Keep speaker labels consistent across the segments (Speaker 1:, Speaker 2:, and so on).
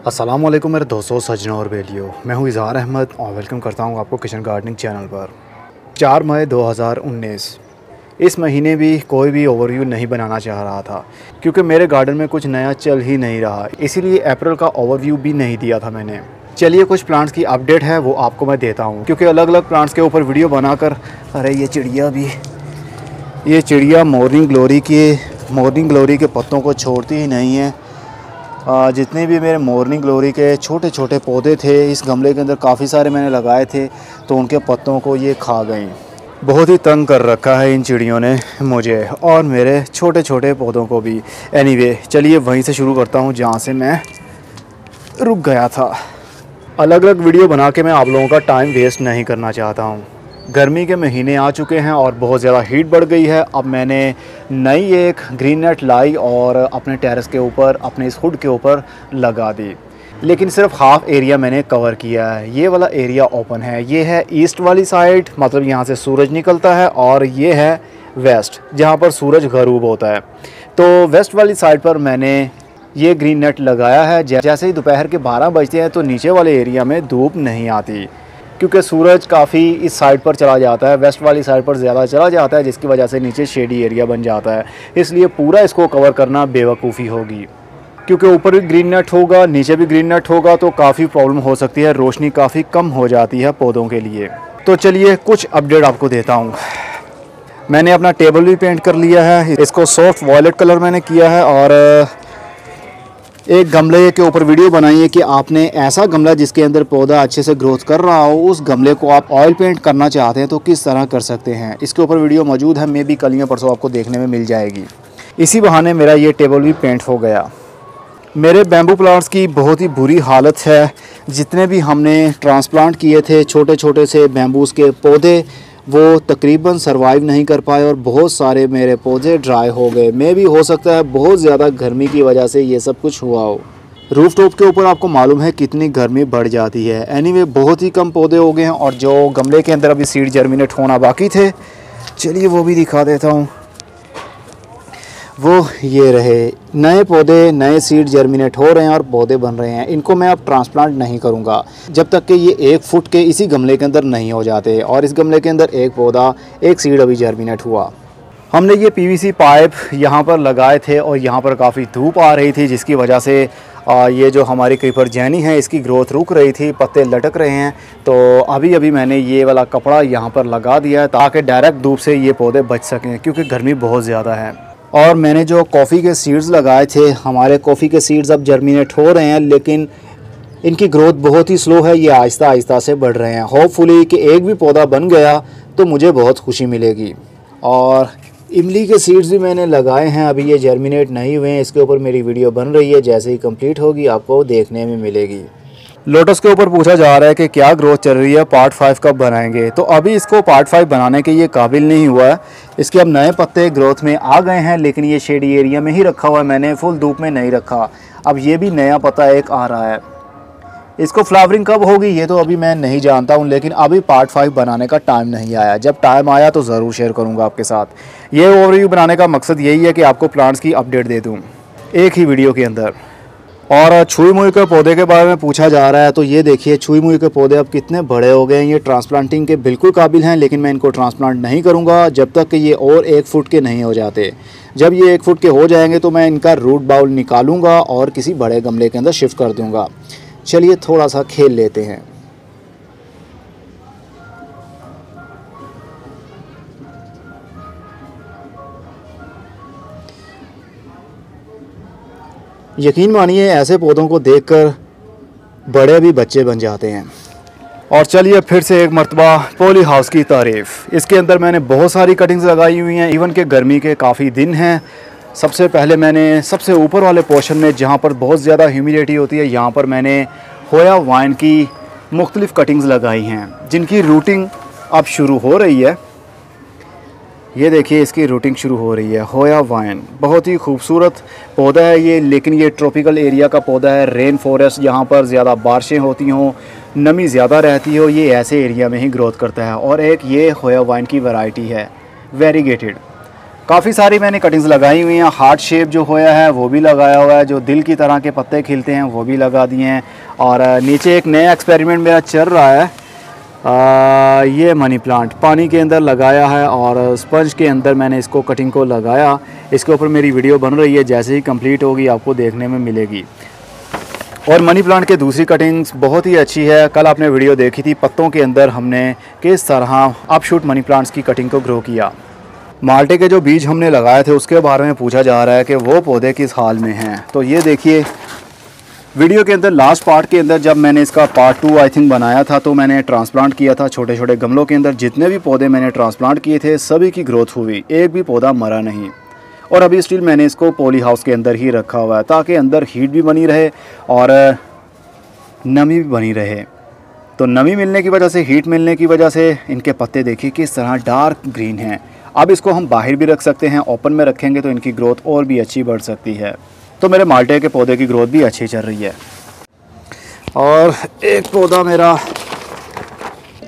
Speaker 1: अस्सलाम वालेकुम मेरे दोस्तों, सज्जनों और बेलियों। मैं हूं इज़हार अहमद और वेलकम करता हूं आपको किचन गार्डनिंग चैनल पर। 4 मई 2019 इस महीने भी कोई भी ओवरव्यू नहीं बनाना चाह रहा था क्योंकि मेरे गार्डन में कुछ नया चल ही नहीं रहा, इसीलिए अप्रैल का ओवरव्यू भी नहीं दिया था मैंने। चलिए कुछ प्लांट्स की अपडेट है वो आपको मैं देता हूँ, क्योंकि अलग अलग प्लांट्स के ऊपर वीडियो बनाकर अरे ये चिड़िया मॉर्निंग ग्लोरी के पत्तों को छोड़ती ही नहीं है। जितने भी मेरे मॉर्निंग ग्लोरी के छोटे छोटे पौधे थे इस गमले के अंदर काफ़ी सारे मैंने लगाए थे, तो उनके पत्तों को ये खा गई। बहुत ही तंग कर रखा है इन चिड़ियों ने मुझे और मेरे छोटे छोटे पौधों को भी। एनीवे चलिए वहीं से शुरू करता हूँ जहाँ से मैं रुक गया था। अलग अलग वीडियो बना के मैं आप लोगों का टाइम वेस्ट नहीं करना चाहता हूँ। गर्मी के महीने आ चुके हैं और बहुत ज़्यादा हीट बढ़ गई है। अब मैंने नई एक ग्रीन नेट लाई और अपने टेरेस के ऊपर, अपने इस हुड के ऊपर लगा दी, लेकिन सिर्फ हाफ एरिया मैंने कवर किया है। ये वाला एरिया ओपन है, ये है ईस्ट वाली साइड, मतलब यहाँ से सूरज निकलता है, और ये है वेस्ट जहाँ पर सूरज गरूब होता है। तो वेस्ट वाली साइड पर मैंने ये ग्रीन नेट लगाया है। जैसे ही दोपहर के 12 बजते हैं तो नीचे वाले एरिया में धूप नहीं आती, क्योंकि सूरज काफ़ी इस साइड पर चला जाता है, वेस्ट वाली साइड पर ज़्यादा चला जाता है, जिसकी वजह से नीचे शेडी एरिया बन जाता है। इसलिए पूरा इसको कवर करना बेवकूफ़ी होगी, क्योंकि ऊपर भी ग्रीन नेट होगा, नीचे भी ग्रीन नेट होगा, तो काफ़ी प्रॉब्लम हो सकती है, रोशनी काफ़ी कम हो जाती है पौधों के लिए। तो चलिए कुछ अपडेट आपको देता हूँ। मैंने अपना टेबल भी पेंट कर लिया है, इसको सॉफ्ट वॉयलेट कलर मैंने किया है, और एक गमले के ऊपर वीडियो बनाई है कि आपने ऐसा गमला जिसके अंदर पौधा अच्छे से ग्रोथ कर रहा हो, उस गमले को आप ऑयल पेंट करना चाहते हैं तो किस तरह कर सकते हैं। इसके ऊपर वीडियो मौजूद है, मे बी कल या परसों आपको देखने में मिल जाएगी। इसी बहाने मेरा ये टेबल भी पेंट हो गया। मेरे बैम्बू प्लांट्स की बहुत ही बुरी हालत है। जितने भी हमने ट्रांसप्लांट किए थे छोटे छोटे से बैम्बूस के पौधे, वो तकरीबन सरवाइव नहीं कर पाए और बहुत सारे मेरे पौधे ड्राई हो गए। मे भी हो सकता है बहुत ज़्यादा गर्मी की वजह से ये सब कुछ हुआ हो। रूफ टॉप के ऊपर आपको मालूम है कितनी गर्मी बढ़ जाती है। एनीवे बहुत ही कम पौधे हो गए हैं, और जो गमले के अंदर अभी सीड जर्मिनेट होना बाकी थे, चलिए वो भी दिखा देता हूँ। वो ये रहे नए पौधे, नए सीड जर्मिनेट हो रहे हैं और पौधे बन रहे हैं। इनको मैं अब ट्रांसप्लांट नहीं करूंगा जब तक कि ये 1 फुट के इसी गमले के अंदर नहीं हो जाते, और इस गमले के अंदर एक पौधा, एक सीड अभी जर्मिनेट हुआ। हमने ये पीवीसी पाइप यहाँ पर लगाए थे और यहाँ पर काफ़ी धूप आ रही थी, जिसकी वजह से ये जो हमारी क्रीपर जैनी है इसकी ग्रोथ रुक रही थी, पत्ते लटक रहे हैं। तो अभी मैंने ये वाला कपड़ा यहाँ पर लगा दिया है ताकि डायरेक्ट धूप से ये पौधे बच सकें, क्योंकि गर्मी बहुत ज़्यादा है। और मैंने जो कॉफ़ी के सीड्स लगाए थे, हमारे कॉफ़ी के सीड्स अब जर्मिनेट हो रहे हैं, लेकिन इनकी ग्रोथ बहुत ही स्लो है, ये आहिस्ता आहिस्ता से बढ़ रहे हैं। होपफुली कि एक भी पौधा बन गया तो मुझे बहुत खुशी मिलेगी। और इमली के सीड्स भी मैंने लगाए हैं, अभी ये जर्मिनेट नहीं हुए हैं। इसके ऊपर मेरी वीडियो बन रही है, जैसे ही कंप्लीट होगी आपको देखने में मिलेगी। लोटस के ऊपर पूछा जा रहा है कि क्या ग्रोथ चल रही है, पार्ट 5 कब बनाएंगे। तो अभी इसको पार्ट 5 बनाने के ये काबिल नहीं हुआ है। इसके अब नए पत्ते ग्रोथ में आ गए हैं, लेकिन ये शेडी एरिया में ही रखा हुआ है, मैंने फुल धूप में नहीं रखा। अब ये भी नया पत्ता एक आ रहा है। इसको फ्लावरिंग कब होगी ये तो अभी मैं नहीं जानता हूँ, लेकिन अभी पार्ट 5 बनाने का टाइम नहीं आया। जब टाइम आया तो ज़रूर शेयर करूँगा आपके साथ। ये ओवरव्यू बनाने का मकसद यही है कि आपको प्लांट्स की अपडेट दे दूँ एक ही वीडियो के अंदर। और छुई मुई के पौधे के बारे में पूछा जा रहा है, तो ये देखिए छुई मुई के पौधे अब कितने बड़े हो गए हैं। ये ट्रांसप्लांटिंग के बिल्कुल काबिल हैं, लेकिन मैं इनको ट्रांसप्लांट नहीं करूँगा जब तक कि ये और 1 फुट के नहीं हो जाते। जब ये 1 फुट के हो जाएंगे तो मैं इनका रूट बाउल निकालूंगा और किसी बड़े गमले के अंदर शिफ्ट कर दूँगा। चलिए थोड़ा सा खेल लेते हैं। यकीन मानिए ऐसे पौधों को देखकर बड़े भी बच्चे बन जाते हैं। और चलिए फिर से एक मर्तबा पॉली हाउस की तारीफ़। इसके अंदर मैंने बहुत सारी कटिंग्स लगाई हुई हैं, इवन के गर्मी के काफ़ी दिन हैं। सबसे पहले मैंने सबसे ऊपर वाले पोर्शन में, जहाँ पर बहुत ज़्यादा ह्यूमिडिटी होती है, यहाँ पर मैंने होया वाइन की मुख्तलिफ़ कटिंग्स लगाई हैं, जिनकी रूटिंग अब शुरू हो रही है। ये देखिए इसकी रूटिंग शुरू हो रही है। होया वाइन बहुत ही खूबसूरत पौधा है ये, लेकिन ये ट्रॉपिकल एरिया का पौधा है। रेन फॉरेस्ट, यहाँ पर ज़्यादा बारिशें होती हों, नमी ज़्यादा रहती हो, ये ऐसे एरिया में ही ग्रोथ करता है। और एक ये होया वाइन की वैरायटी है वेरीगेटेड, काफ़ी सारी मैंने कटिंग्स लगाई हुई हैं। हार्ट शेप जो होया है वो भी लगाया हुआ है, जो दिल की तरह के पत्ते खिलते हैं वो भी लगा दिए हैं। और नीचे एक नया एक्सपेरिमेंट मेरा चल रहा है। ये मनी प्लांट पानी के अंदर लगाया है और स्पंज के अंदर मैंने इसको कटिंग को लगाया। इसके ऊपर मेरी वीडियो बन रही है, जैसे ही कंप्लीट होगी आपको देखने में मिलेगी। और मनी प्लांट के दूसरी कटिंग्स बहुत ही अच्छी है। कल आपने वीडियो देखी थी, पत्तों के अंदर हमने किस तरह अपशूट मनी प्लांट्स की कटिंग को ग्रो किया। माल्टे के जो बीज हमने लगाए थे उसके बारे में पूछा जा रहा है कि वो पौधे किस हाल में हैं। तो ये देखिए वीडियो के अंदर लास्ट पार्ट के अंदर जब मैंने इसका पार्ट 2 आई थिंक बनाया था, तो मैंने ट्रांसप्लांट किया था छोटे छोटे गमलों के अंदर। जितने भी पौधे मैंने ट्रांसप्लांट किए थे सभी की ग्रोथ हुई, एक भी पौधा मरा नहीं। और अभी स्टिल मैंने इसको पॉली हाउस के अंदर ही रखा हुआ है ताकि अंदर हीट भी बनी रहे और नमी भी बनी रहे। तो नमी मिलने की वजह से, हीट मिलने की वजह से इनके पत्ते देखिए किस तरह डार्क ग्रीन हैं। अब इसको हम बाहर भी रख सकते हैं, ओपन में रखेंगे तो इनकी ग्रोथ और भी अच्छी बढ़ सकती है। तो मेरे माल्टे के पौधे की ग्रोथ भी अच्छी चल रही है। और एक पौधा मेरा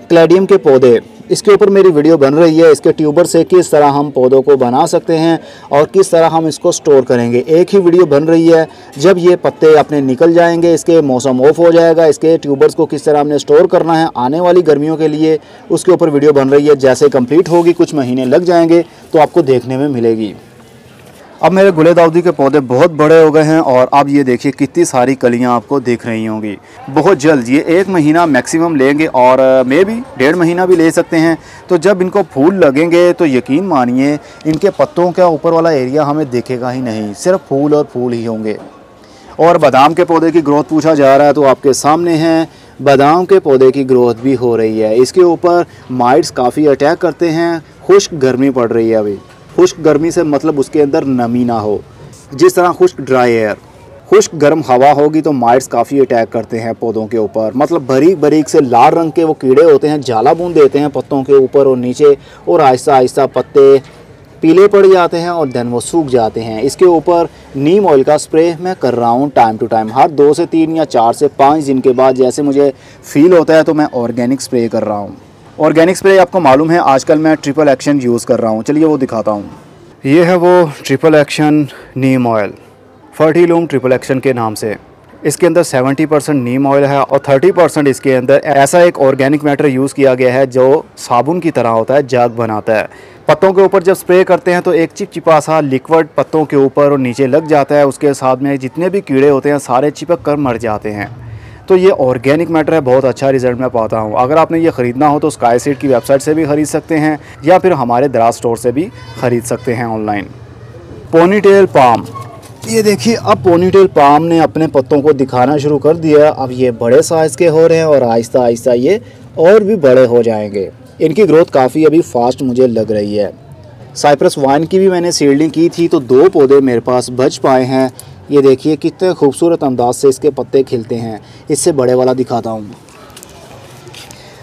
Speaker 1: क्लैडियम के पौधे, इसके ऊपर मेरी वीडियो बन रही है। इसके ट्यूबर से किस तरह हम पौधों को बना सकते हैं और किस तरह हम इसको स्टोर करेंगे, एक ही वीडियो बन रही है। जब ये पत्ते अपने निकल जाएंगे, इसके मौसम ऑफ हो जाएगा, इसके ट्यूबर्स को किस तरह हमने स्टोर करना है आने वाली गर्मियों के लिए, उसके ऊपर वीडियो बन रही है। जैसे कंप्लीट होगी, कुछ महीने लग जाएंगे तो आपको देखने में मिलेगी। अब मेरे गुले दाऊदी के पौधे बहुत बड़े हो गए हैं और अब ये देखिए कितनी सारी कलियां आपको दिख रही होंगी। बहुत जल्द ये 1 महीना मैक्सिमम लेंगे और मे भी 1.5 महीना भी ले सकते हैं। तो जब इनको फूल लगेंगे तो यकीन मानिए इनके पत्तों का ऊपर वाला एरिया हमें दिखेगा ही नहीं, सिर्फ फूल और फूल ही होंगे। और बादाम के पौधे की ग्रोथ पूछा जा रहा है तो आपके सामने हैं, बादाम के पौधे की ग्रोथ भी हो रही है। इसके ऊपर माइट्स काफ़ी अटैक करते हैं। खुश्क गर्मी पड़ रही है अभी। खुश्क गर्मी से मतलब उसके अंदर नमी ना हो, जिस तरह खुश्क ड्राई एयर, खुश्क गर्म हवा होगी तो माइट्स काफ़ी अटैक करते हैं पौधों के ऊपर। मतलब बारीक बारीक से लाल रंग के वो कीड़े होते हैं, जाला बूंद देते हैं पत्तों के ऊपर और नीचे, और आहिस्ता आहिस्ता पत्ते पीले पड़ जाते हैं और देन वो सूख जाते हैं। इसके ऊपर नीम ऑयल का स्प्रे मैं कर रहा हूँ टाइम टू टाइम, हर 2 से 3 या 4 से 5 दिन के बाद जैसे मुझे फील होता है तो मैं ऑर्गेनिक स्प्रे कर रहा हूँ। ऑर्गेनिक स्प्रे आपको मालूम है आजकल मैं ट्रिपल एक्शन यूज़ कर रहा हूँ, चलिए वो दिखाता हूँ। ये है वो ट्रिपल एक्शन नीम ऑयल, फर्टिलूम ट्रिपल एक्शन के नाम से। इसके अंदर 70% नीम ऑयल है और 30% इसके अंदर ऐसा एक ऑर्गेनिक मैटर यूज़ किया गया है जो साबुन की तरह होता है, जग बनाता है। पत्तों के ऊपर जब स्प्रे करते हैं तो एक चिपचिपा सा लिक्विड पत्तों के ऊपर और नीचे लग जाता है। उसके साथ में जितने भी कीड़े होते हैं सारे चिपक कर मर जाते हैं। तो ये ऑर्गेनिक मैटर है, बहुत अच्छा रिजल्ट मैं पाता हूँ। अगर आपने ये ख़रीदना हो तो स्काई सीड की वेबसाइट से भी ख़रीद सकते हैं या फिर हमारे दराज स्टोर से भी ख़रीद सकते हैं ऑनलाइन। पोनीटेल पाम, ये देखिए अब पोनीटेल पाम ने अपने पत्तों को दिखाना शुरू कर दिया। अब ये बड़े साइज़ के हो रहे हैं और आहिस्ता आहिस्ता ये और भी बड़े हो जाएंगे। इनकी ग्रोथ काफ़ी अभी फास्ट मुझे लग रही है। साइप्रस वाइन की भी मैंने सीडलिंग की थी तो 2 पौधे मेरे पास बच पाए हैं। ये देखिए कितने खूबसूरत अंदाज से इसके पत्ते खिलते हैं। इससे बड़े वाला दिखाता हूँ।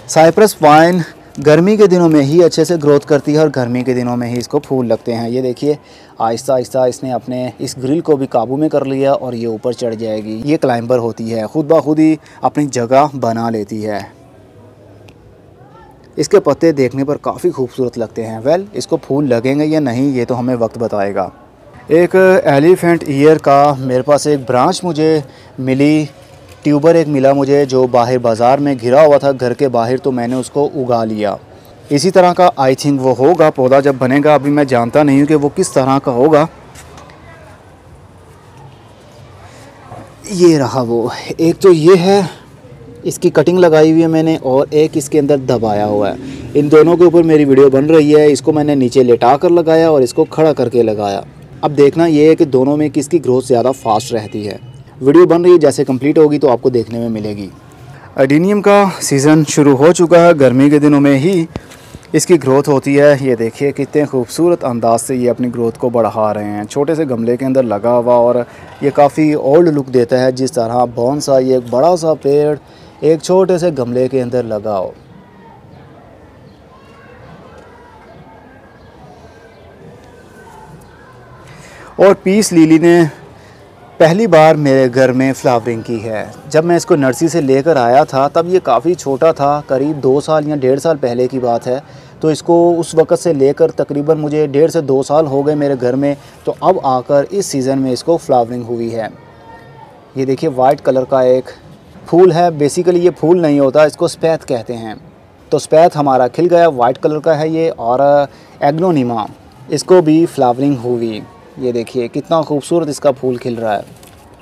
Speaker 1: साइप्रस वाइन गर्मी के दिनों में ही अच्छे से ग्रोथ करती है और गर्मी के दिनों में ही इसको फूल लगते हैं। ये देखिए आहिस्ता आहिस्ता इसने अपने इस ग्रिल को भी काबू में कर लिया और ये ऊपर चढ़ जाएगी। ये क्लाइंबर होती है, खुद ब खुद ही अपनी जगह बना लेती है। इसके पत्ते देखने पर काफ़ी खूबसूरत लगते हैं। वेल, इसको फूल लगेंगे या नहीं ये तो हमें वक्त बताएगा। एक एलिफेंट ईयर का मेरे पास एक ब्रांच मुझे मिली, ट्यूबर एक मिला मुझे जो बाहर बाज़ार में घिरा हुआ था घर के बाहर, तो मैंने उसको उगा लिया। इसी तरह का आई थिंक वो होगा पौधा जब बनेगा। अभी मैं जानता नहीं हूँ कि वो किस तरह का होगा। ये रहा वो, एक तो ये है, इसकी कटिंग लगाई हुई है मैंने, और एक इसके अंदर दबाया हुआ है। इन दोनों के ऊपर मेरी वीडियो बन रही है। इसको मैंने नीचे लेटा कर लगाया और इसको खड़ा करके लगाया। अब देखना ये है कि दोनों में किसकी ग्रोथ ज़्यादा फास्ट रहती है। वीडियो बन रही है, जैसे कंप्लीट होगी तो आपको देखने में मिलेगी। एडेनियम का सीज़न शुरू हो चुका है, गर्मी के दिनों में ही इसकी ग्रोथ होती है। ये देखिए कितने खूबसूरत अंदाज से ये अपनी ग्रोथ को बढ़ा रहे हैं। छोटे से गमले के अंदर लगा हुआ और ये काफ़ी ओल्ड लुक देता है, जिस तरह बोनसाई एक बड़ा सा पेड़ एक छोटे से गमले के अंदर लगा हो। और पीस लिली ने पहली बार मेरे घर में फ्लावरिंग की है। जब मैं इसको नर्सरी से लेकर आया था तब ये काफ़ी छोटा था, करीब 2 साल या 1.5 साल पहले की बात है। तो इसको उस वक़्त से लेकर तकरीबन मुझे 1.5 से 2 साल हो गए मेरे घर में, तो अब आकर इस सीज़न में इसको फ्लावरिंग हुई है। ये देखिए वाइट कलर का एक फूल है। बेसिकली ये फूल नहीं होता, इसको स्पैथ कहते हैं। तो स्पैथ हमारा खिल गया, वाइट कलर का है ये। और एग्नोनिमा, इसको भी फ्लावरिंग हुई। ये देखिए कितना खूबसूरत इसका फूल खिल रहा है।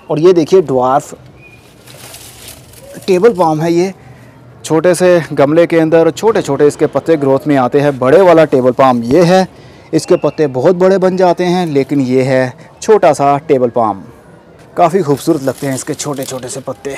Speaker 1: और ये देखिए ड्वार्फ टेबल पाम है। ये छोटे से गमले के अंदर छोटे छोटे इसके पत्ते ग्रोथ में आते हैं। बड़े वाला टेबल पाम ये है, इसके पत्ते बहुत बड़े बन जाते हैं, लेकिन ये है छोटा सा टेबल पाम। काफ़ी खूबसूरत लगते हैं इसके छोटे छोटे से पत्ते।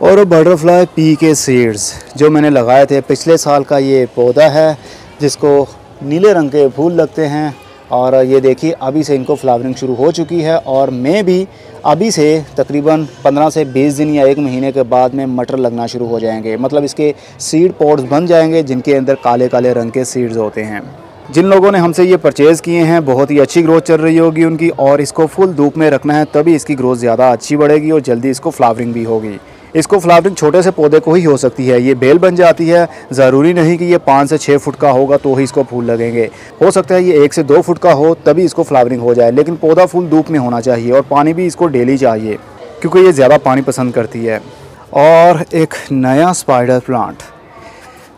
Speaker 1: और बटरफ्लाई पी के सीड्स जो मैंने लगाए थे पिछले साल का ये पौधा है, जिसको नीले रंग के फूल लगते हैं। और ये देखिए अभी से इनको फ्लावरिंग शुरू हो चुकी है, और मैं भी अभी से तकरीबन 15 से 20 दिन या 1 महीने के बाद में मटर लगना शुरू हो जाएंगे। मतलब इसके सीड पॉड्स बन जाएंगे जिनके अंदर काले काले रंग के सीड्स होते हैं। जिन लोगों ने हमसे ये परचेज़ किए हैं बहुत ही अच्छी ग्रोथ चल रही होगी उनकी, और इसको फुल धूप में रखना है तभी इसकी ग्रोथ ज़्यादा अच्छी बढ़ेगी और जल्दी इसको फ्लावरिंग भी होगी। इसको फ्लावरिंग छोटे से पौधे को ही हो सकती है, ये बेल बन जाती है। ज़रूरी नहीं कि ये 5 से 6 फुट का होगा तो ही इसको फूल लगेंगे। हो सकता है ये 1 से 2 फुट का हो तभी इसको फ्लावरिंग हो जाए, लेकिन पौधा फुल धूप में होना चाहिए और पानी भी इसको डेली चाहिए, क्योंकि ये ज़्यादा पानी पसंद करती है। और एक नया स्पाइडर प्लांट,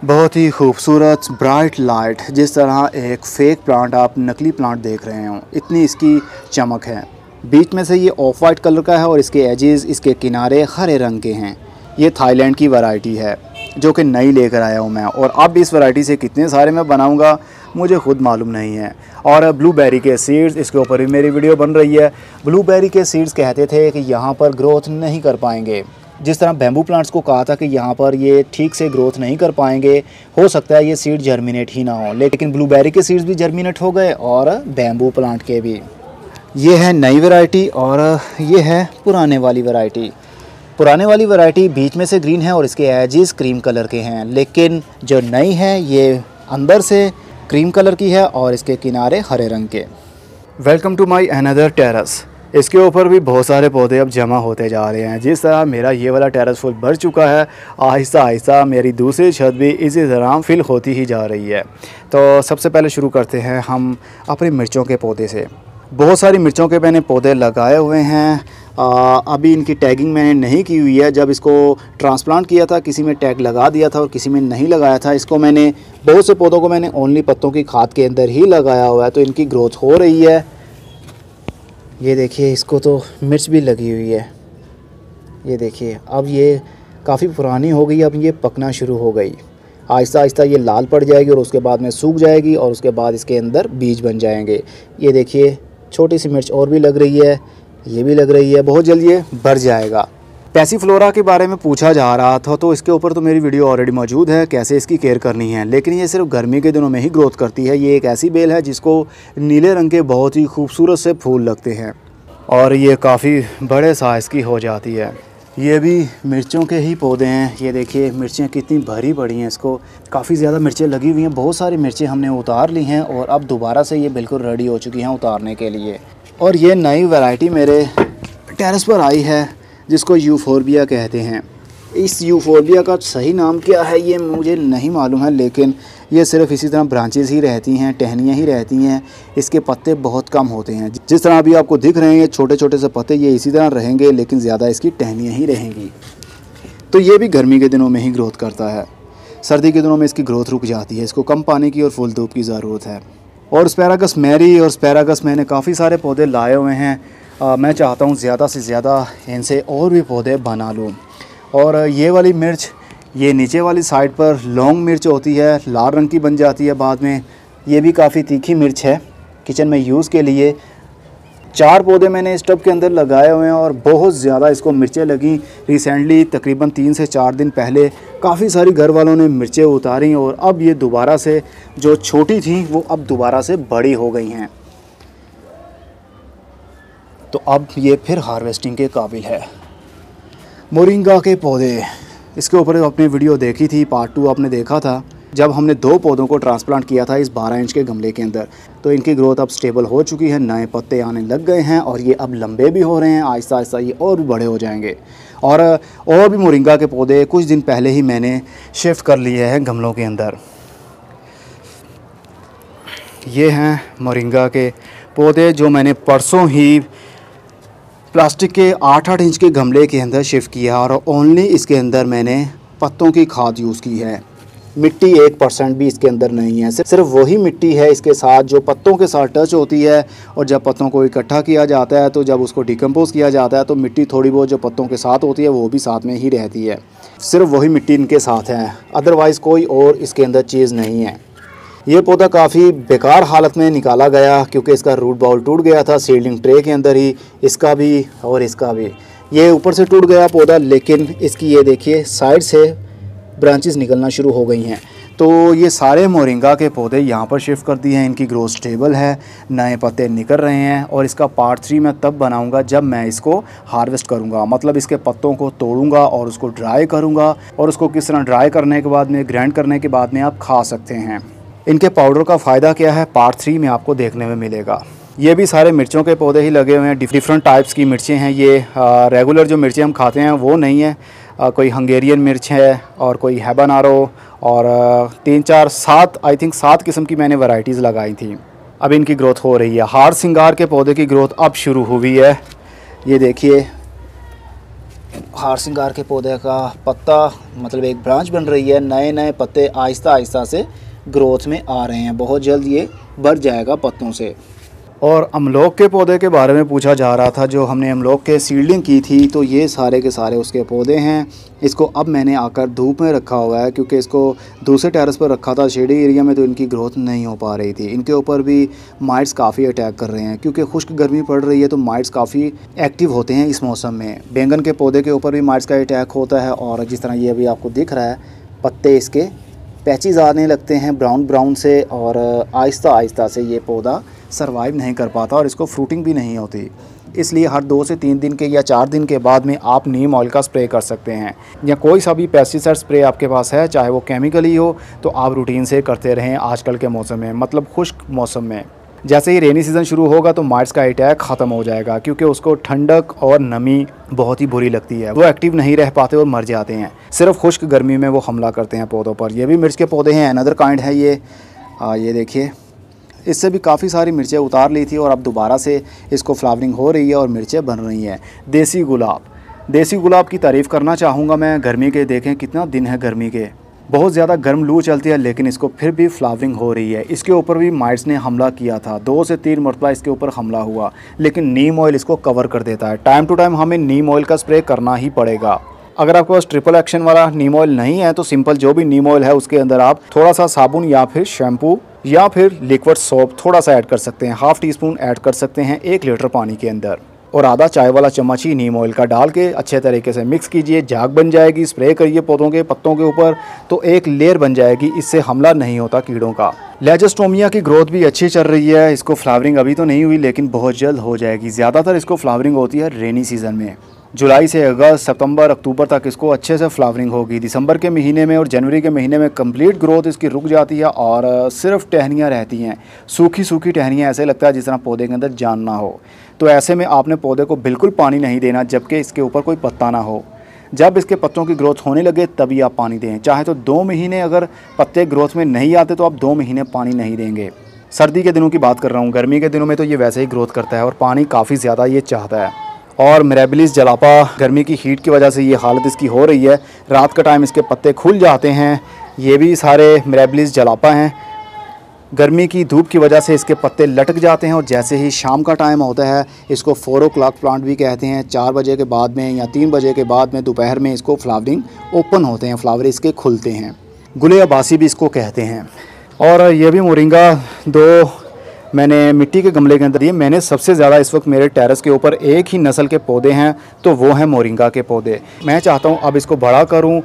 Speaker 1: बहुत ही खूबसूरत ब्राइट लाइट, जिस तरह एक फ़ेक प्लांट आप नकली प्लांट देख रहे हो, इतनी इसकी चमक है। बीच में से ये ऑफ वाइट कलर का है और इसके एजेस, इसके किनारे हरे रंग के हैं। ये थाईलैंड की वैरायटी है जो कि नई लेकर आया हूँ मैं, और अब इस वैरायटी से कितने सारे मैं बनाऊँगा मुझे खुद मालूम नहीं है। और ब्लूबेरी के सीड्स, इसके ऊपर भी मेरी वीडियो बन रही है। ब्लूबेरी के सीड्स कहते थे कि यहाँ पर ग्रोथ नहीं कर पाएंगे, जिस तरह बैम्बू प्लांट्स को कहा था कि यहाँ पर ये ठीक से ग्रोथ नहीं कर पाएंगे, हो सकता है ये सीड जर्मिनेट ही ना हो, लेकिन ब्लूबेरी के सीड्स भी जर्मिनेट हो गए और बैम्बू प्लांट के भी। ये है नई वैरायटी और ये है पुराने वाली वैरायटी। पुराने वाली वैरायटी बीच में से ग्रीन है और इसके एजेस क्रीम कलर के हैं, लेकिन जो नई है ये अंदर से क्रीम कलर की है और इसके किनारे हरे रंग के। Welcome to my another terrace. इसके ऊपर भी बहुत सारे पौधे अब जमा होते जा रहे हैं। जिस तरह मेरा ये वाला टेरेस फुल भर चुका है, आहिस्ता आहिस्ता मेरी दूसरी छत भी इसी तरह फिल होती ही जा रही है। तो सबसे पहले शुरू करते हैं हम अपनी मिर्चों के पौधे से। बहुत सारी मिर्चों के मैंने पौधे लगाए हुए हैं। अभी इनकी टैगिंग मैंने नहीं की हुई है। जब इसको ट्रांसप्लांट किया था किसी में टैग लगा दिया था और किसी में नहीं लगाया था। इसको मैंने बहुत से पौधों को मैंने ओनली पत्तों की खाद के अंदर ही लगाया हुआ है, तो इनकी ग्रोथ हो रही है। ये देखिए इसको तो मिर्च भी लगी हुई है। ये देखिए अब ये काफ़ी पुरानी हो गई, अब ये पकना शुरू हो गई। आहिस्ता आहिस्ता ये लाल पड़ जाएगी और उसके बाद में सूख जाएगी और उसके बाद इसके अंदर बीज बन जाएंगे। ये देखिए छोटी सी मिर्च और भी लग रही है, ये भी लग रही है, बहुत जल्दी ये भर जाएगा। पैसीफ्लोरा के बारे में पूछा जा रहा था, तो इसके ऊपर तो मेरी वीडियो ऑलरेडी मौजूद है कैसे इसकी केयर करनी है, लेकिन ये सिर्फ गर्मी के दिनों में ही ग्रोथ करती है। ये एक ऐसी बेल है जिसको नीले रंग के बहुत ही खूबसूरत से फूल लगते हैं और ये काफ़ी बड़े साइज़ की हो जाती है। ये भी मिर्चों के ही पौधे हैं। ये देखिए मिर्चें कितनी भरी पड़ी हैं, इसको काफ़ी ज़्यादा मिर्चें लगी हुई हैं। बहुत सारी मिर्चें हमने उतार ली हैं और अब दोबारा से ये बिल्कुल रेडी हो चुकी हैं उतारने के लिए। और ये नई वैरायटी मेरे टेरेस पर आई है जिसको यूफोर्बिया कहते हैं। इस यूफोर्बिया का सही नाम क्या है ये मुझे नहीं मालूम है, लेकिन ये सिर्फ इसी तरह ब्रांचेस ही रहती हैं, टहनियाँ ही रहती हैं। इसके पत्ते बहुत कम होते हैं। जिस तरह अभी आपको दिख रहे हैं छोटे छोटे से पत्ते, ये इसी तरह रहेंगे, लेकिन ज़्यादा इसकी टहनियाँ ही रहेंगी। तो ये भी गर्मी के दिनों में ही ग्रोथ करता है, सर्दी के दिनों में इसकी ग्रोथ रुक जाती है। इसको कम पानी की और फुल धूप की ज़रूरत है। और स्पैरागस मैरी और स्पैरागस मैंने काफ़ी सारे पौधे लाए हुए हैं। मैं चाहता हूँ ज़्यादा से ज़्यादा इनसे और भी पौधे बना लूँ। और ये वाली मिर्च, ये नीचे वाली साइड पर लॉन्ग मिर्च होती है, लाल रंग की बन जाती है बाद में। ये भी काफ़ी तीखी मिर्च है किचन में यूज़ के लिए। 4 पौधे मैंने इस टब के अंदर लगाए हुए हैं और बहुत ज़्यादा इसको मिर्चें लगी। रिसेंटली तकरीबन 3 से 4 दिन पहले काफ़ी सारी घर वालों ने मिर्चें उतारी और अब ये दोबारा से जो छोटी थी वो अब दोबारा से बड़ी हो गई हैं। तो अब ये फिर हार्वेस्टिंग के काबिल है। मोरिंगा के पौधे, इसके ऊपर अपनी वीडियो देखी थी, पार्ट 2 आपने देखा था। जब हमने 2 पौधों को ट्रांसप्लांट किया था इस 12 इंच के गमले के अंदर, तो इनकी ग्रोथ अब स्टेबल हो चुकी है, नए पत्ते आने लग गए हैं और ये अब लंबे भी हो रहे हैं। आहिस्ता आहिस्ता ये और भी बड़े हो जाएंगे। और भी मोरिंगा के पौधे कुछ दिन पहले ही मैंने शिफ्ट कर लिए हैं गमलों के अंदर। ये हैं मोरिंगा के पौधे जो मैंने परसों ही प्लास्टिक के 8-8 इंच के गमले के अंदर शिफ्ट किया और ओनली इसके अंदर मैंने पत्तों की खाद यूज़ की है। मिट्टी 1% भी इसके अंदर नहीं है, सिर्फ वही मिट्टी है इसके साथ जो पत्तों के साथ टच होती है। और जब पत्तों को इकट्ठा किया जाता है, तो जब उसको डिकम्पोज किया जाता है, तो मिट्टी थोड़ी बहुत जो पत्तों के साथ होती है वो भी साथ में ही रहती है। सिर्फ वही मिट्टी इनके साथ है, अदरवाइज़ कोई और इसके अंदर चीज़ नहीं है। ये पौधा काफ़ी बेकार हालत में निकाला गया क्योंकि इसका रूट बाउल टूट गया था सीडलिंग ट्रे के अंदर ही, इसका भी और इसका भी। ये ऊपर से टूट गया पौधा, लेकिन इसकी ये देखिए साइड से ब्रांचेस निकलना शुरू हो गई हैं। तो ये सारे मोरिंगा के पौधे यहाँ पर शिफ्ट कर दिए हैं। इनकी ग्रोथ स्टेबल है, नए पत्ते निकल रहे हैं और इसका पार्ट 3 मैं तब बनाऊंगा जब मैं इसको हार्वेस्ट करूंगा। मतलब इसके पत्तों को तोड़ूंगा और उसको ड्राई करूंगा और उसको किस तरह ड्राई करने के बाद में, ग्राइंड करने के बाद में आप खा सकते हैं। इनके पाउडर का फ़ायदा क्या है, पार्ट 3 में आपको देखने में मिलेगा। ये भी सारे मिर्चों के पौधे ही लगे हुए हैं। डिफरेंट टाइप्स की मिर्चें हैं। ये रेगुलर जो मिर्चें हम खाते हैं वो नहीं है, कोई हंगेरियन मिर्च है और कोई हैबानारो और 3-4-7 आई थिंक 7 किस्म की मैंने वैरायटीज़ लगाई थी। अब इनकी ग्रोथ हो रही है। हार सिंगार के पौधे की ग्रोथ अब शुरू हुई है। ये देखिए हार सिंगार के पौधे का पत्ता मतलब एक ब्रांच बन रही है, नए नए पत्ते आहिस्ता आहिस्ता से ग्रोथ में आ रहे हैं। बहुत जल्द ये बढ़ जाएगा पत्तों से। और अमलोक के पौधे के बारे में पूछा जा रहा था, जो हमने अमलोक के सीडलिंग की थी, तो ये सारे के सारे उसके पौधे हैं। इसको अब मैंने आकर धूप में रखा हुआ है क्योंकि इसको दूसरे टेरेस पर रखा था शेडी एरिया में, तो इनकी ग्रोथ नहीं हो पा रही थी। इनके ऊपर भी माइट्स काफ़ी अटैक कर रहे हैं क्योंकि खुश्क गर्मी पड़ रही है, तो माइट्स काफ़ी एक्टिव होते हैं इस मौसम में। बैंगन के पौधे के ऊपर भी माइट्स का अटैक होता है और जिस तरह ये अभी आपको दिख रहा है, पत्ते इसके पैचेस आने लगते हैं ब्राउन से और आहिस्ता आहिस्ता से ये पौधा सरवाइव नहीं कर पाता और इसको फ्रूटिंग भी नहीं होती। इसलिए हर 2 से 3 दिन के या 4 दिन के बाद में आप नीम ऑयल का स्प्रे कर सकते हैं, या कोई सा भी पेस्टिसाइड स्प्रे आपके पास है, चाहे वो केमिकली हो, तो आप रूटीन से करते रहें आजकल के मौसम में, मतलब खुश्क मौसम में। जैसे ही रेनी सीज़न शुरू होगा तो माइट्स का अटैक ख़त्म हो जाएगा क्योंकि उसको ठंडक और नमी बहुत ही बुरी लगती है। वो एक्टिव नहीं रह पाते और मर जाते हैं। सिर्फ खुश्क गर्मी में वो हमला करते हैं पौधों पर। ये भी मिर्च के पौधे हैं, अनदर काइंड है ये देखिए। इससे भी काफ़ी सारी मिर्चें उतार ली थी और अब दोबारा से इसको फ्लावरिंग हो रही है और मिर्चें बन रही हैं। देसी गुलाब की तारीफ़ करना चाहूँगा मैं। गर्मी के देखें कितना दिन है गर्मी के, बहुत ज़्यादा गर्म लू चलती है, लेकिन इसको फिर भी फ्लावरिंग हो रही है। इसके ऊपर भी माइट्स ने हमला किया था, 2 से 3 मरतबा इसके ऊपर हमला हुआ, लेकिन नीम ऑयल इसको कवर कर देता है। टाइम टू टाइम हमें नीम ऑयल का स्प्रे करना ही पड़ेगा। अगर आपके पास ट्रिपल एक्शन वाला नीम ऑयल नहीं है तो सिंपल जो भी नीम ऑयल है उसके अंदर आप थोड़ा सा साबुन या फिर शैम्पू या फिर लिक्विड सोप थोड़ा सा ऐड कर सकते हैं। ½ टीस्पून ऐड कर सकते हैं 1 लीटर पानी के अंदर, और आधा चाय वाला चम्मच ही नीम ऑयल का डाल के अच्छे तरीके से मिक्स कीजिए। झाग बन जाएगी, स्प्रे करिए पौधों के पत्तों के ऊपर, तो एक लेयर बन जाएगी। इससे हमला नहीं होता कीड़ों का। लेजोस्टोमिया की ग्रोथ भी अच्छी चल रही है। इसको फ्लावरिंग अभी तो नहीं हुई, लेकिन बहुत जल्द हो जाएगी। ज़्यादातर इसको फ्लावरिंग होती है रेनी सीज़न में। जुलाई से अगस्त, सितंबर, अक्टूबर तक इसको अच्छे से फ्लावरिंग होगी। दिसंबर के महीने में और जनवरी के महीने में कंप्लीट ग्रोथ इसकी रुक जाती है और सिर्फ टहनियाँ रहती हैं, सूखी सूखी टहनियाँ। ऐसे लगता है जिस तरह पौधे के अंदर जान ना हो। तो ऐसे में आपने पौधे को बिल्कुल पानी नहीं देना जबकि इसके ऊपर कोई पत्ता ना हो। जब इसके पत्तों की ग्रोथ होने लगे तभी आप पानी दें। चाहे तो 2 महीने अगर पत्ते ग्रोथ में नहीं आते तो आप 2 महीने पानी नहीं देंगे। सर्दी के दिनों की बात कर रहा हूँ, गर्मी के दिनों में तो ये वैसे ही ग्रोथ करता है और पानी काफ़ी ज़्यादा ये चाहता है। और मिरेबिलिस जलापा, गर्मी की हीट की वजह से ये हालत इसकी हो रही है। रात का टाइम इसके पत्ते खुल जाते हैं। ये भी सारे मिरेबिलिस जलापा हैं। गर्मी की धूप की वजह से इसके पत्ते लटक जाते हैं और जैसे ही शाम का टाइम होता है, इसको 4 o'clock प्लांट भी कहते हैं। 4 बजे के बाद में या 3 बजे के बाद में दोपहर में इसको फ्लावरिंग ओपन होते हैं, फ्लावर इसके खुलते हैं। गुले अब्बासी भी इसको कहते हैं। और ये भी मोरिंगा 2 मैंने मिट्टी के गमले के अंदर दिए। मैंने सबसे ज़्यादा इस वक्त मेरे टेरेस के ऊपर एक ही नस्ल के पौधे हैं, तो वो हैं मोरिंगा के पौधे। मैं चाहता हूँ अब इसको बड़ा करूँ।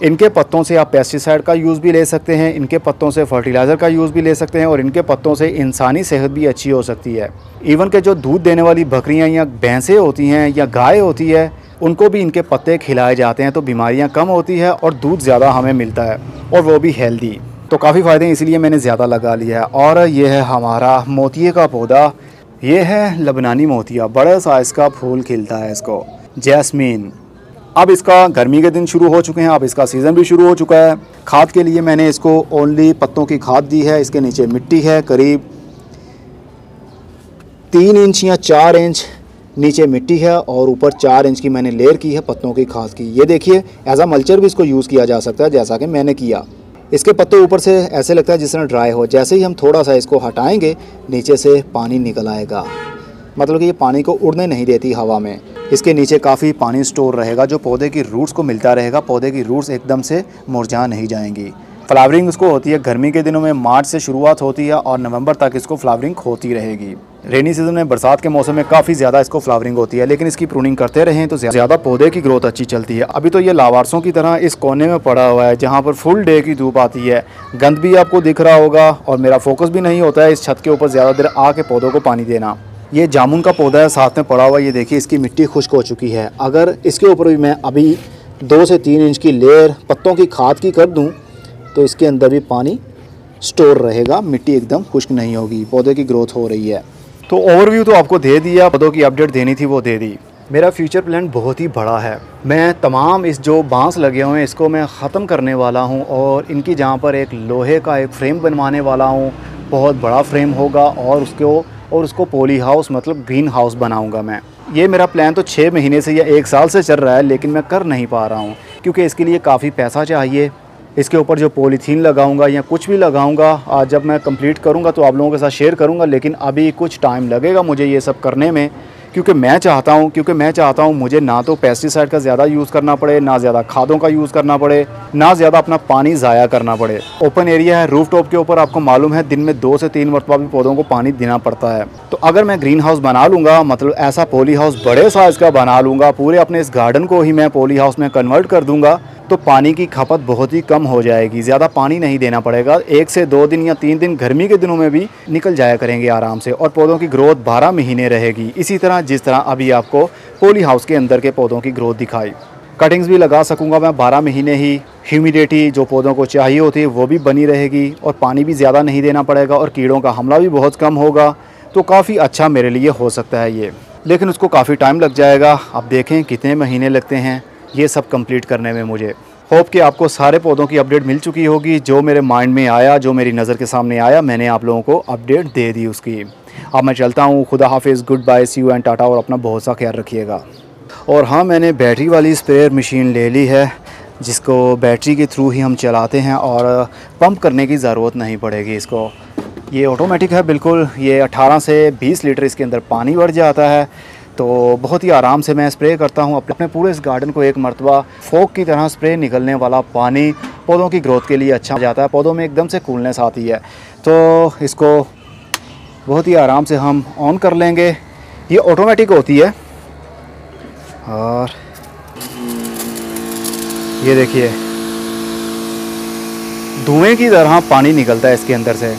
Speaker 1: इनके पत्तों से आप पेस्टिसाइड का यूज़ भी ले सकते हैं, इनके पत्तों से फर्टिलाइज़र का यूज़ भी ले सकते हैं और इनके पत्तों से इंसानी सेहत भी अच्छी हो सकती है। इवन के जो दूध देने वाली बकरियां या भैंसें होती हैं या गाय होती है, उनको भी इनके पत्ते खिलाए जाते हैं, तो बीमारियां कम होती है और दूध ज़्यादा हमें मिलता है और वो भी हेल्दी। तो काफ़ी फ़ायदे हैं, इसीलिए मैंने ज़्यादा लगा लिया है। और ये है हमारा मोतिये का पौधा, ये है लबनानी मोतिया, बड़ा साइज़ का फूल खिलता है इसको, जैस्मीन। अब इसका गर्मी के दिन शुरू हो चुके हैं, अब इसका सीज़न भी शुरू हो चुका है। खाद के लिए मैंने इसको ओनली पत्तों की खाद दी है। इसके नीचे मिट्टी है, करीब 3 इंच या 4 इंच नीचे मिट्टी है और ऊपर 4 इंच की मैंने लेयर की है पत्तों की खाद की। ये देखिए, एज आ मल्चर भी इसको यूज़ किया जा सकता है, जैसा कि मैंने किया। इसके पत्ते ऊपर से ऐसे लगता है जिस तरह ड्राई हो। जैसे ही हम थोड़ा सा इसको हटाएंगे, नीचे से पानी निकल आएगा, मतलब कि ये पानी को उड़ने नहीं देती हवा में। इसके नीचे काफ़ी पानी स्टोर रहेगा, जो पौधे की रूट्स को मिलता रहेगा। पौधे की रूट्स एकदम से मुरझा नहीं जाएंगी। फ्लावरिंग इसको होती है गर्मी के दिनों में, मार्च से शुरुआत होती है और नवंबर तक इसको फ्लावरिंग होती रहेगी। रेनी सीजन में, बरसात के मौसम में काफ़ी ज़्यादा इसको फ्लावरिंग होती है, लेकिन इसकी प्रूनिंग करते रहें तो ज़्यादा पौधे की ग्रोथ अच्छी चलती है। अभी तो ये लावारसों की तरह इस कोने में पड़ा हुआ है, जहाँ पर फुल डे की धूप आती है। गंद भी आपको दिख रहा होगा और मेरा फोकस भी नहीं होता है इस छत के ऊपर ज़्यादा देर आके पौधों को पानी देना। ये जामुन का पौधा है, साथ में पड़ा हुआ, ये देखिए इसकी मिट्टी खुश्क हो चुकी है। अगर इसके ऊपर भी मैं अभी 2 से 3 इंच की लेयर पत्तों की खाद की कर दूं तो इसके अंदर भी पानी स्टोर रहेगा, मिट्टी एकदम खुश्क नहीं होगी, पौधे की ग्रोथ हो रही है। तो ओवरव्यू तो आपको दे दिया, पौधों की अपडेट देनी थी वो दे दी। मेरा फ्यूचर प्लान बहुत ही बड़ा है। मैं तमाम इस जो बांस लगे हुए हैं इसको मैं ख़त्म करने वाला हूँ और इनकी जहाँ पर एक लोहे का एक फ्रेम बनवाने वाला हूँ। बहुत बड़ा फ्रेम होगा और उसको पॉली हाउस मतलब ग्रीन हाउस बनाऊंगा मैं। ये मेरा प्लान तो 6 महीने से या 1 साल से चल रहा है, लेकिन मैं कर नहीं पा रहा हूँ क्योंकि इसके लिए काफ़ी पैसा चाहिए। इसके ऊपर जो पॉलीथीन लगाऊंगा या कुछ भी लगाऊंगा, जब मैं कंप्लीट करूंगा तो आप लोगों के साथ शेयर करूंगा, लेकिन अभी कुछ टाइम लगेगा मुझे ये सब करने में, क्योंकि मैं चाहता हूँ मुझे ना तो पेस्टिसाइड का ज़्यादा यूज़ करना पड़े, ना ज़्यादा खादों का यूज़ करना पड़े, ना ज़्यादा अपना पानी ज़ाया करना पड़े। ओपन एरिया है, रूफ टॉप के ऊपर आपको मालूम है दिन में 2 से 3 मरतबा भी पौधों को पानी देना पड़ता है। तो अगर मैं ग्रीन हाउस बना लूँगा, मतलब ऐसा पॉली हाउस बड़े साइज़ का बना लूँगा, पूरे अपने इस गार्डन को ही मैं पॉली हाउस में कन्वर्ट कर दूँगा, तो पानी की खपत बहुत ही कम हो जाएगी। ज़्यादा पानी नहीं देना पड़ेगा, 1 से 2 दिन या 3 दिन गर्मी के दिनों में भी निकल जाया करेंगे आराम से, और पौधों की ग्रोथ 12 महीने रहेगी। इसी तरह जिस तरह अभी आपको पॉली हाउस के अंदर के पौधों की ग्रोथ दिखाई। कटिंग्स भी लगा सकूंगा मैं 12 महीने ही। ह्यूमिडिटी जो पौधों को चाहिए होती है वो भी बनी रहेगी और पानी भी ज़्यादा नहीं देना पड़ेगा और कीड़ों का हमला भी बहुत कम होगा। तो काफ़ी अच्छा मेरे लिए हो सकता है ये, लेकिन उसको काफ़ी टाइम लग जाएगा। अब देखें कितने महीने लगते हैं ये सब कंप्लीट करने में मुझे। होप कि आपको सारे पौधों की अपडेट मिल चुकी होगी। जो मेरे माइंड में आया, जो मेरी नज़र के सामने आया, मैंने आप लोगों को अपडेट दे दी उसकी। अब मैं चलता हूँ, खुदा हाफिज़, good bye, see you and tata, और अपना बहुत सा ख्याल रखिएगा। और हाँ, मैंने बैटरी वाली स्प्रेयर मशीन ले ली है, जिसको बैटरी के थ्रू ही हम चलाते हैं और पंप करने की ज़रूरत नहीं पड़ेगी इसको। ये ऑटोमेटिक है बिल्कुल। ये 18 से 20 लीटर इसके अंदर पानी भर जाता है, तो बहुत ही आराम से मैं स्प्रे करता हूँ अपने पूरे इस गार्डन को। एक मरतबा फोक की तरह स्प्रे निकलने वाला पानी पौधों की ग्रोथ के लिए अच्छा जाता है, पौधों में एकदम से कूलनेस आती है। तो इसको बहुत ही आराम से हम ऑन कर लेंगे। ये ऑटोमेटिक होती है और ये देखिए धुएं की तरह पानी निकलता है इसके अंदर से।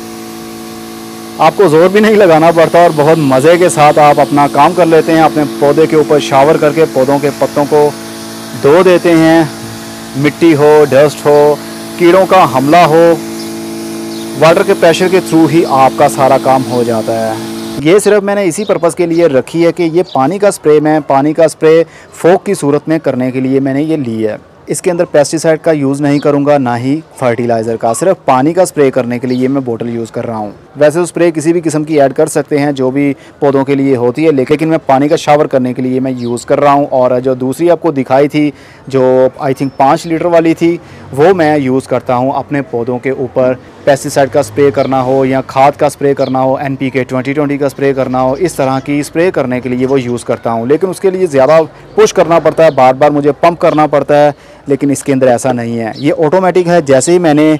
Speaker 1: आपको ज़ोर भी नहीं लगाना पड़ता और बहुत मज़े के साथ आप अपना काम कर लेते हैं। अपने पौधे के ऊपर शावर करके पौधों के पत्तों को धो देते हैं। मिट्टी हो, डस्ट हो, कीड़ों का हमला हो, वाटर के प्रेशर के थ्रू ही आपका सारा काम हो जाता है। ये सिर्फ मैंने इसी पर्पज़ के लिए रखी है कि ये पानी का स्प्रे फोक की सूरत में करने के लिए मैंने ये ली है। इसके अंदर पेस्टिसाइड का यूज़ नहीं करूँगा, ना ही फर्टिलाइज़र का। सिर्फ पानी का स्प्रे करने के लिए ये मैं बोतल यूज़ कर रहा हूँ। वैसे तो स्प्रे किसी भी किस्म की ऐड कर सकते हैं जो भी पौधों के लिए होती है, लेकिन मैं पानी का शावर करने के लिए मैं यूज़ कर रहा हूँ। और जो दूसरी आपको दिखाई थी, जो आई थिंक 5 लीटर वाली थी, वो मैं यूज़ करता हूँ अपने पौधों के ऊपर। पेस्टिसाइड का स्प्रे करना हो या खाद का स्प्रे करना हो, NPK 2020 का स्प्रे करना हो, इस तरह की स्प्रे करने के लिए वो यूज़ करता हूँ। लेकिन उसके लिए ज़्यादा पुश करना पड़ता है, बार बार मुझे पंप करना पड़ता है, लेकिन इसके अंदर ऐसा नहीं है। ये ऑटोमेटिक है। जैसे ही मैंने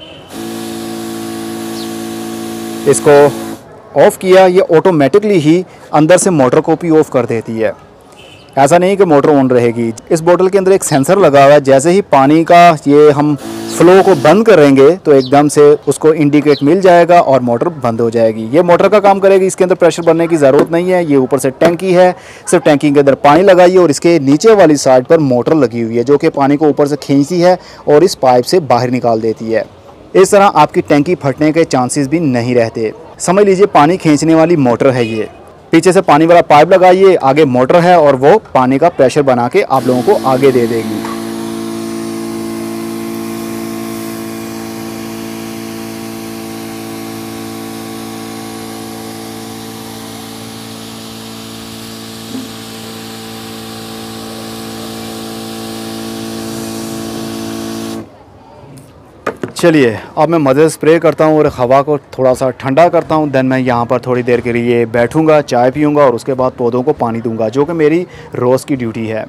Speaker 1: इसको ऑफ़ किया, ये ऑटोमेटिकली ही अंदर से मोटर को भी ऑफ़ कर देती है। ऐसा नहीं कि मोटर ऑन रहेगी। इस बोतल के अंदर एक सेंसर लगा हुआ है। जैसे ही पानी का ये हम फ्लो को बंद करेंगे तो एकदम से उसको इंडिकेट मिल जाएगा और मोटर बंद हो जाएगी। ये मोटर का काम करेगी। इसके अंदर प्रेशर भरने की ज़रूरत नहीं है। ये ऊपर से टैंकी है, सिर्फ टैंकी के अंदर पानी लगाइए और इसके नीचे वाली साइड पर मोटर लगी हुई है जो कि पानी को ऊपर से खींचती है और इस पाइप से बाहर निकाल देती है। इस तरह आपकी टैंकी फटने के चांसेस भी नहीं रहते। समझ लीजिए पानी खींचने वाली मोटर है ये, पीछे से पानी वाला पाइप लगाइए, आगे मोटर है और वो पानी का प्रेशर बना के आप लोगों को आगे दे देगी। चलिए अब मैं मदद स्प्रे करता हूँ और हवा को थोड़ा सा ठंडा करता हूँ। देन मैं यहाँ पर थोड़ी देर के लिए बैठूँगा, चाय पीऊँगा और उसके बाद पौधों को पानी दूँगा, जो कि मेरी रोज़ की ड्यूटी है।